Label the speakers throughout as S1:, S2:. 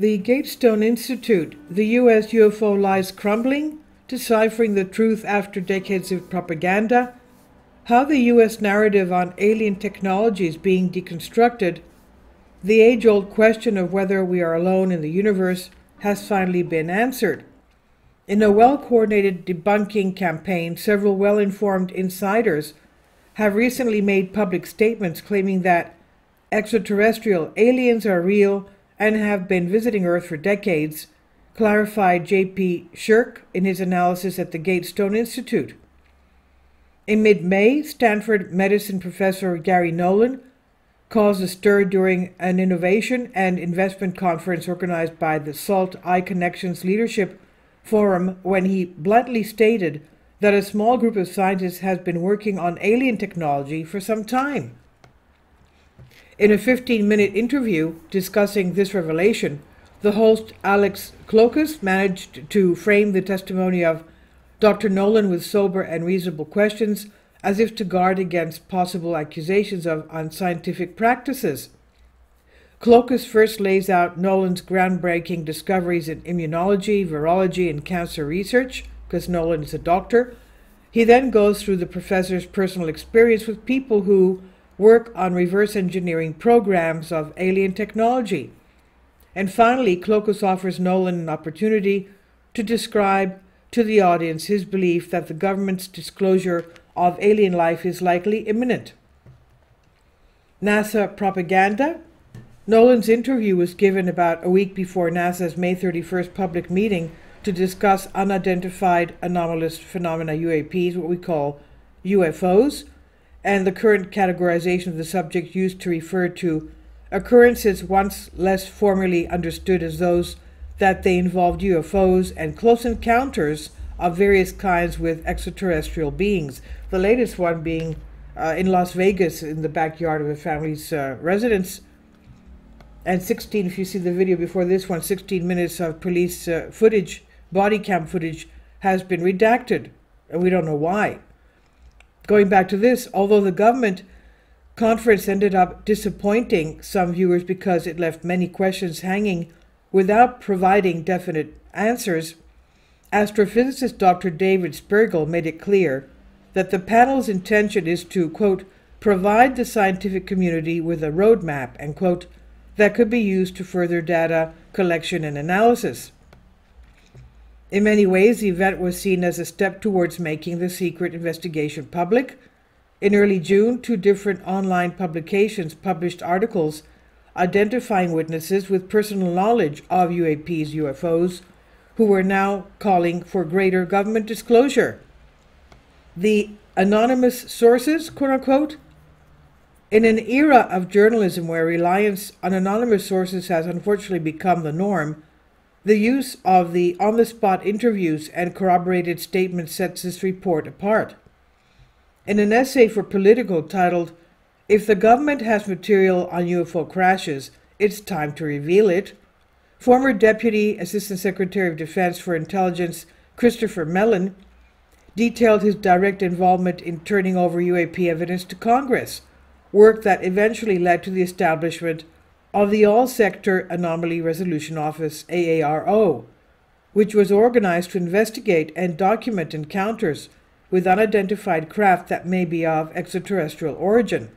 S1: The Gatestone Institute, the U.S. UFO lies crumbling, deciphering the truth after decades of propaganda, how the U.S. narrative on alien technology is being deconstructed, the age-old question of whether we are alone in the universe has finally been answered. In a well-coordinated debunking campaign, several well-informed insiders have recently made public statements claiming that extraterrestrial aliens are real and have been visiting Earth for decades, clarified J.P. Shirk in his analysis at the Gatestone Institute. In mid-May, Stanford medicine professor Gary Nolan caused a stir during an innovation and investment conference organized by the SALT iConnections Leadership Forum when he bluntly stated that a small group of scientists has been working on alien technology for some time. In a 15-minute interview discussing this revelation, the host Alex Klokas managed to frame the testimony of Dr. Nolan with sober and reasonable questions, as if to guard against possible accusations of unscientific practices. Klokas first lays out Nolan's groundbreaking discoveries in immunology, virology, and cancer research, because Nolan is a doctor. He then goes through the professor's personal experience with people who work on reverse engineering programs of alien technology. And finally, Klokas offers Nolan an opportunity to describe to the audience his belief that the government's disclosure of alien life is likely imminent. NASA propaganda. Nolan's interview was given about a week before NASA's May 31st public meeting to discuss unidentified anomalous phenomena, UAPs, what we call UFOs, and the current categorization of the subject used to refer to occurrences once less formally understood as those that they involved UFOs and close encounters of various kinds with extraterrestrial beings. The latest one being in Las Vegas in the backyard of a family's residence. And 16, if you see the video before this one, 16 minutes of police footage, body cam footage, has been redacted, and we don't know why. Going back to this, although the government conference ended up disappointing some viewers because it left many questions hanging without providing definite answers, astrophysicist Dr. David Spergel made it clear that the panel's intention is to, quote, provide the scientific community with a roadmap, end quote, that could be used to further data collection and analysis. In many ways, the event was seen as a step towards making the secret investigation public. In early June, 2 different online publications published articles identifying witnesses with personal knowledge of UAPs, UFOs, who were now calling for greater government disclosure. The anonymous sources, quote-unquote, in an era of journalism where reliance on anonymous sources has unfortunately become the norm, the use of the on-the-spot interviews and corroborated statements sets this report apart. In an essay for Politico titled, "If the government has material on UFO crashes, it's time to reveal it," former Deputy Assistant Secretary of Defense for Intelligence Christopher Mellon detailed his direct involvement in turning over UAP evidence to Congress, work that eventually led to the establishment of the All-Sector Anomaly Resolution Office, AARO, which was organized to investigate and document encounters with unidentified craft that may be of extraterrestrial origin.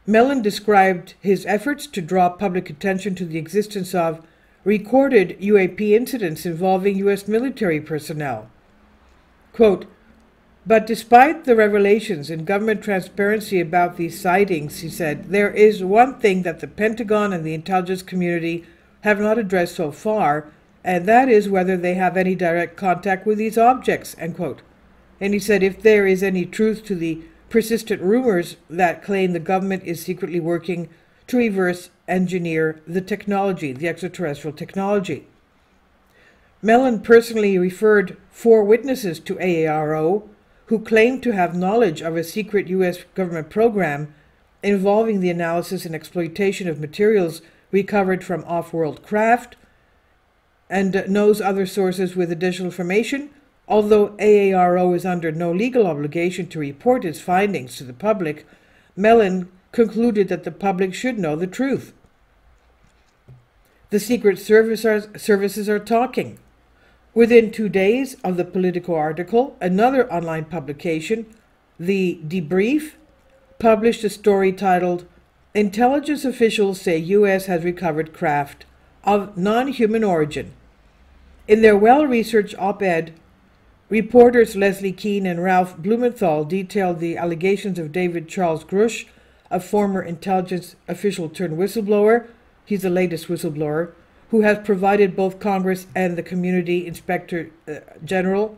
S1: Mellon described his efforts to draw public attention to the existence of recorded UAP incidents involving U.S. military personnel. Quote, but despite the revelations in government transparency about these sightings, he said, there is one thing that the Pentagon and the intelligence community have not addressed so far, and that is whether they have any direct contact with these objects, end quote. And he said if there is any truth to the persistent rumors that claim the government is secretly working to reverse engineer the technology, the extraterrestrial technology. Mellon personally referred 4 witnesses to AARO who claimed to have knowledge of a secret U.S. government program involving the analysis and exploitation of materials recovered from off-world craft, and knows other sources with additional information, although AARO is under no legal obligation to report its findings to the public. Mellon concluded that the public should know the truth. The Secret Services are talking. Within 2 days of the Politico article, another online publication, The Debrief, published a story titled, Intelligence Officials Say U.S. Has Recovered Craft of Non-Human Origin. In their well-researched op-ed, reporters Leslie Keane and Ralph Blumenthal detailed the allegations of David Charles Grush, a former intelligence official turned whistleblower, he's the latest whistleblower, who has provided both Congress and the Community Inspector General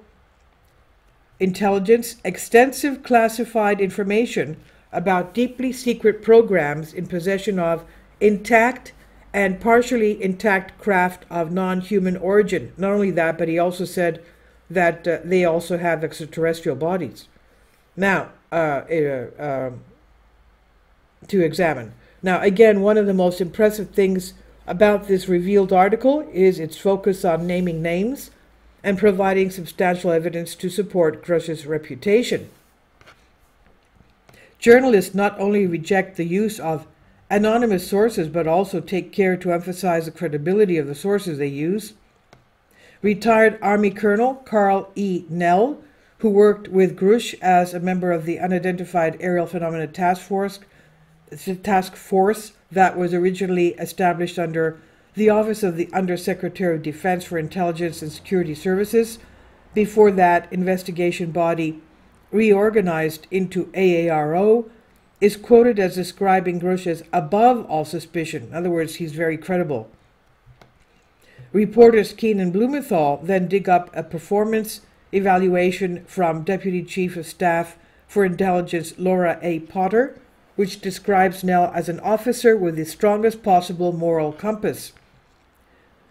S1: intelligence extensive classified information about deeply secret programs in possession of intact and partially intact craft of non-human origin. Not only that, but he also said that they also have extraterrestrial bodies. Now, to examine. Now, again, one of the most impressive things about this revealed article is its focus on naming names and providing substantial evidence to support Grush's reputation. Journalists not only reject the use of anonymous sources, but also take care to emphasize the credibility of the sources they use. Retired Army Colonel Carl E. Nell, who worked with Grush as a member of the Unidentified Aerial Phenomena Task Force that was originally established under the Office of the Undersecretary of Defense for Intelligence and Security Services, before that investigation body reorganized into AARO, is quoted as describing Grush as above all suspicion. In other words, he's very credible. Reporters Keane and Blumenthal then dig up a performance evaluation from Deputy Chief of Staff for Intelligence Laura A. Potter, which describes Nell as an officer with the strongest possible moral compass.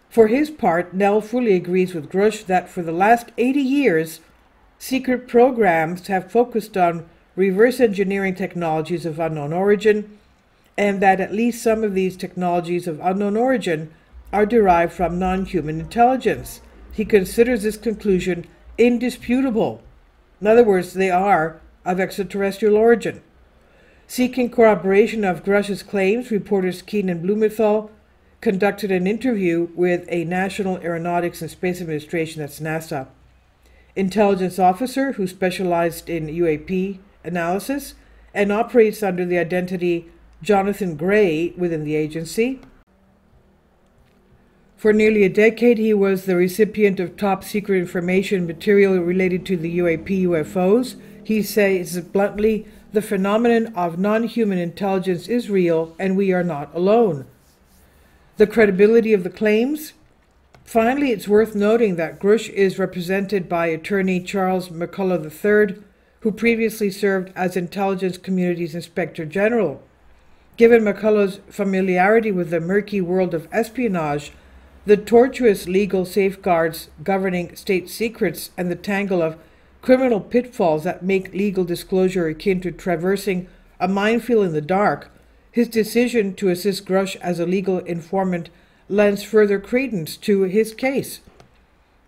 S1: For his part, Nell fully agrees with Grush that for the last 80 years, secret programs have focused on reverse engineering technologies of unknown origin, and that at least some of these technologies of unknown origin are derived from non-human intelligence. He considers this conclusion indisputable. In other words, they are of extraterrestrial origin. Seeking corroboration of Grush's claims, reporters Keane and Blumenthal conducted an interview with a National Aeronautics and Space Administration, that's NASA, intelligence officer who specialized in UAP analysis and operates under the identity Jonathan Gray within the agency. For nearly a decade, he was the recipient of top secret information material related to the UFOs. He says bluntly, the phenomenon of non-human intelligence is real, and we are not alone. The credibility of the claims. Finally, it's worth noting that Grush is represented by attorney Charles McCullough III, who previously served as Intelligence Community's Inspector General. Given McCullough's familiarity with the murky world of espionage, the tortuous legal safeguards governing state secrets, and the tangle of criminal pitfalls that make legal disclosure akin to traversing a minefield in the dark, his decision to assist Grush as a legal informant lends further credence to his case.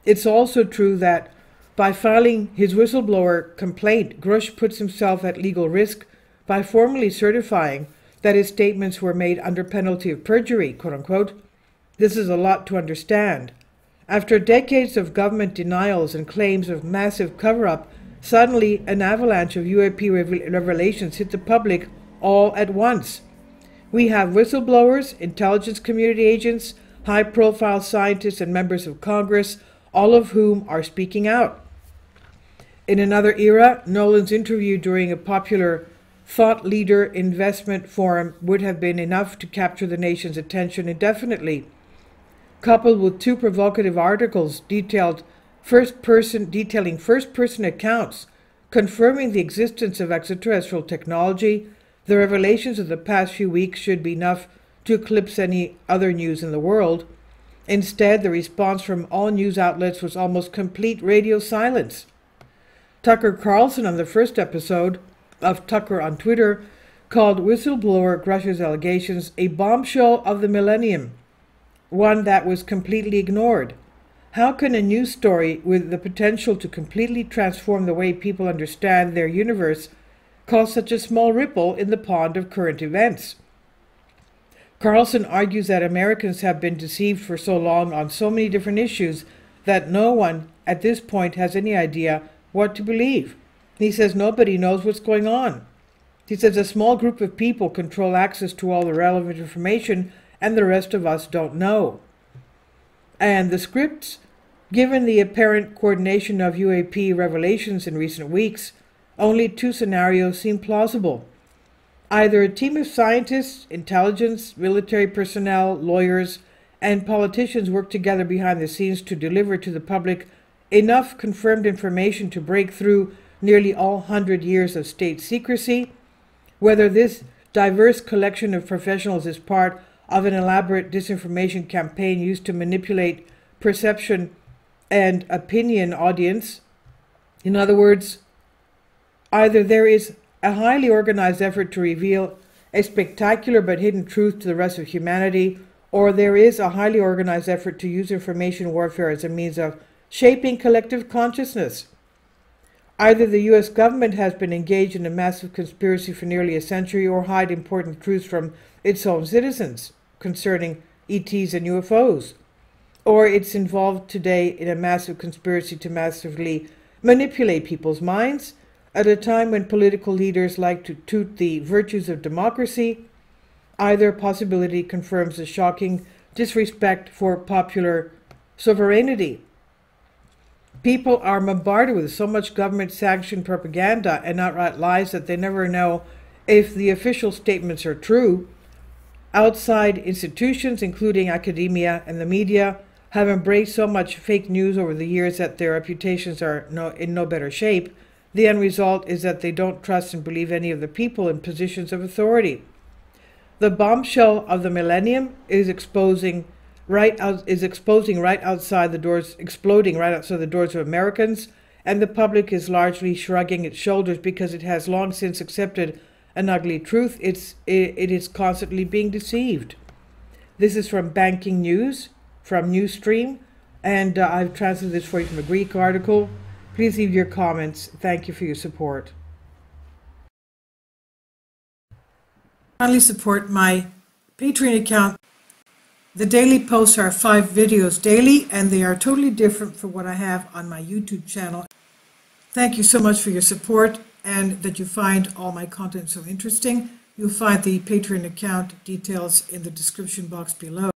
S1: It's also true that by filing his whistleblower complaint, Grush puts himself at legal risk by formally certifying that his statements were made under penalty of perjury, quote-unquote. This is a lot to understand. After decades of government denials and claims of massive cover-up, suddenly an avalanche of UAP revelations hit the public all at once. We have whistleblowers, intelligence community agents, high-profile scientists, and members of Congress, all of whom are speaking out. In another era, Nolan's interview during a popular thought leader investment forum would have been enough to capture the nation's attention indefinitely. Coupled with two provocative articles detailing first-person accounts confirming the existence of extraterrestrial technology, the revelations of the past few weeks should be enough to eclipse any other news in the world. Instead, the response from all news outlets was almost complete radio silence. Tucker Carlson, on the first episode of Tucker on Twitter, called whistleblower Grush's allegations a bombshell of the millennium, one that was completely ignored. How can a news story with the potential to completely transform the way people understand their universe cause such a small ripple in the pond of current events? Carlson argues that Americans have been deceived for so long on so many different issues that no one at this point has any idea what to believe. He says nobody knows what's going on. He says a small group of people control access to all the relevant information and the rest of us don't know. And the scripts, given the apparent coordination of UAP revelations in recent weeks, only two scenarios seem plausible. Either a team of scientists, intelligence, military personnel, lawyers, and politicians work together behind the scenes to deliver to the public enough confirmed information to break through nearly all 100 years of state secrecy, whether this diverse collection of professionals is part of an elaborate disinformation campaign used to manipulate perception and opinion audience. In other words, either there is a highly organized effort to reveal a spectacular but hidden truth to the rest of humanity, or there is a highly organized effort to use information warfare as a means of shaping collective consciousness. Either the US government has been engaged in a massive conspiracy for nearly a century or hide important truths from its own citizens concerning ETs and UFOs, or it's involved today in a massive conspiracy to massively manipulate people's minds at a time when political leaders like to toot the virtues of democracy. Either possibility confirms a shocking disrespect for popular sovereignty. People are bombarded with so much government-sanctioned propaganda and outright lies that they never know if the official statements are true. Outside institutions, including academia and the media, have embraced so much fake news over the years that their reputations are in no better shape. The end result is that they don't trust and believe any of the people in positions of authority. The bombshell of the millennium is exploding right outside the doors of Americans, and the public is largely shrugging its shoulders because it has long since accepted an ugly truth. It is constantly being deceived. This is from Banking News, from Newsstream, and I've translated this for you from a Greek article. Please leave your comments. Thank you for your support. Kindly support my Patreon account. The daily posts are 5 videos daily, and they are totally different from what I have on my YouTube channel. Thank you so much for your support and that you find all my content so interesting. You'll find the Patreon account details in the description box below.